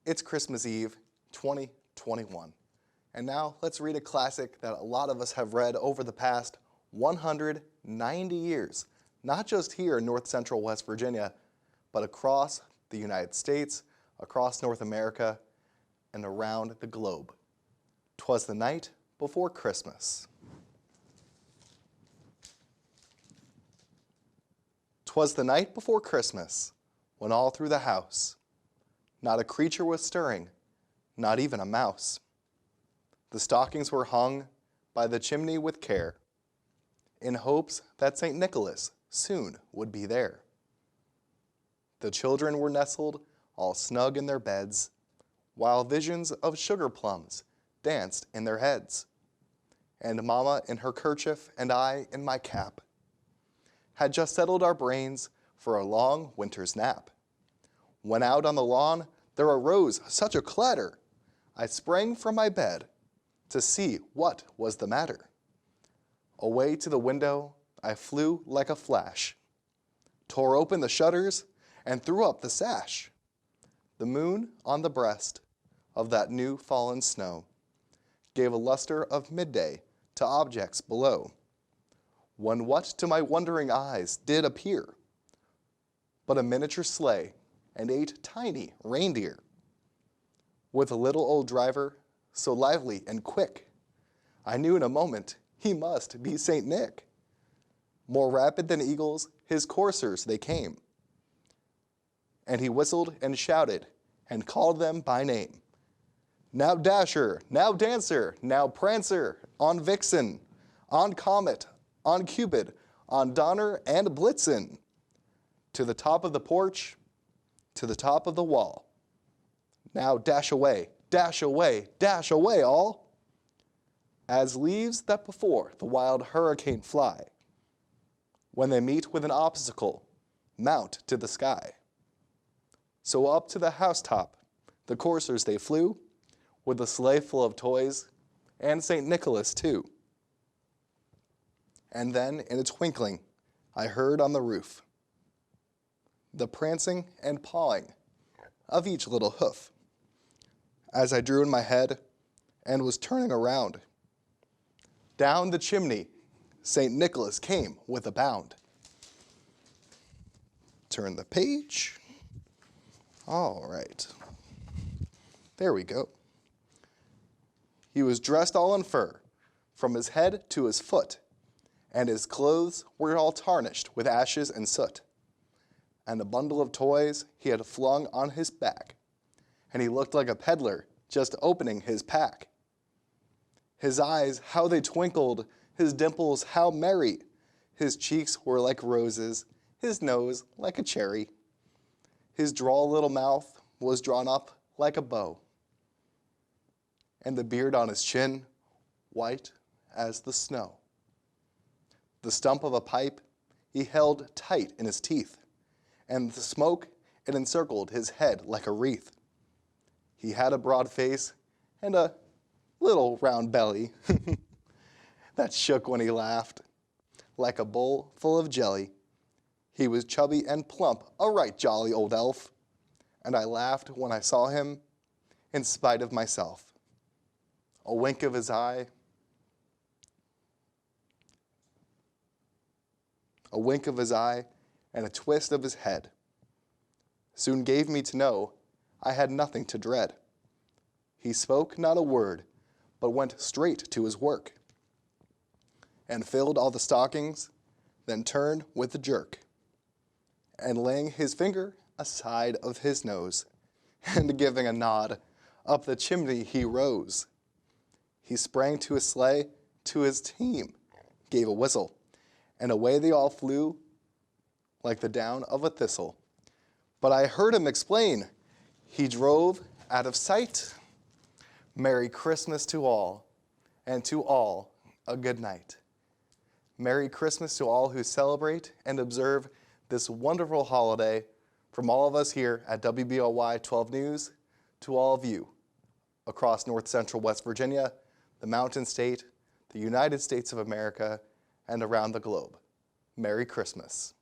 It's Christmas Eve 2021. And now let's read a classic that a lot of us have read over the past 190 years, not just here in North Central West Virginia, but across the United States, across North America, and around the globe. 'Twas the night before Christmas. 'Twas the night before Christmas, when all through the house not a creature was stirring, not even a mouse. The stockings were hung by the chimney with care, in hopes that St. Nicholas soon would be there. The children were nestled all snug in their beds, while visions of sugar plums danced in their heads. And Mama in her kerchief and I in my cap had just settled our brains for a long winter's nap. When out on the lawn there arose such a clatter, I sprang from my bed to see what was the matter. Away to the window I flew like a flash, tore open the shutters and threw up the sash. The moon on the breast of that new fallen snow gave a luster of midday to objects below, when what to my wondering eyes did appear but a miniature sleigh and 8 tiny reindeer, with a little old driver so lively and quick, I knew in a moment he must be St. Nick. More rapid than eagles, his coursers they came, and he whistled and shouted and called them by name. Now Dasher, now Dancer, now Prancer, on Vixen, on Comet, on Cupid, on Donner and Blitzen, to the top of the porch, to the top of the wall. Now dash away, dash away, dash away all, as leaves that before the wild hurricane fly, when they meet with an obstacle, mount to the sky. So up to the housetop the coursers they flew, with a sleigh full of toys, and St. Nicholas too. And then in a twinkling I heard on the roof the prancing and pawing of each little hoof. As I drew in my head and was turning around, down the chimney St. Nicholas came with a bound. Turn the page. All right. There we go. He was dressed all in fur, from his head to his foot, and his clothes were all tarnished with ashes and soot. And a bundle of toys he had flung on his back, and he looked like a peddler just opening his pack. His eyes, how they twinkled, his dimples, how merry. His cheeks were like roses, his nose like a cherry. His droll little mouth was drawn up like a bow, and the beard on his chin white as the snow. The stump of a pipe he held tight in his teeth, and the smoke it encircled his head like a wreath. He had a broad face and a little round belly that shook when he laughed, like a bowl full of jelly. He was chubby and plump, a right jolly old elf, and I laughed when I saw him in spite of myself. A wink of his eye, and a twist of his head soon gave me to know I had nothing to dread. He spoke not a word, but went straight to his work, and filled all the stockings, then turned with a jerk, and laying his finger aside of his nose, and giving a nod, up the chimney he rose. He sprang to his sleigh, to his team, gave a whistle, and away they all flew like the down of a thistle. But I heard him explain, he drove out of sight. Merry Christmas to all, and to all a good night. Merry Christmas to all who celebrate and observe this wonderful holiday, from all of us here at WBLY 12 News to all of you across North Central West Virginia, the Mountain State, the United States of America, and around the globe. Merry Christmas.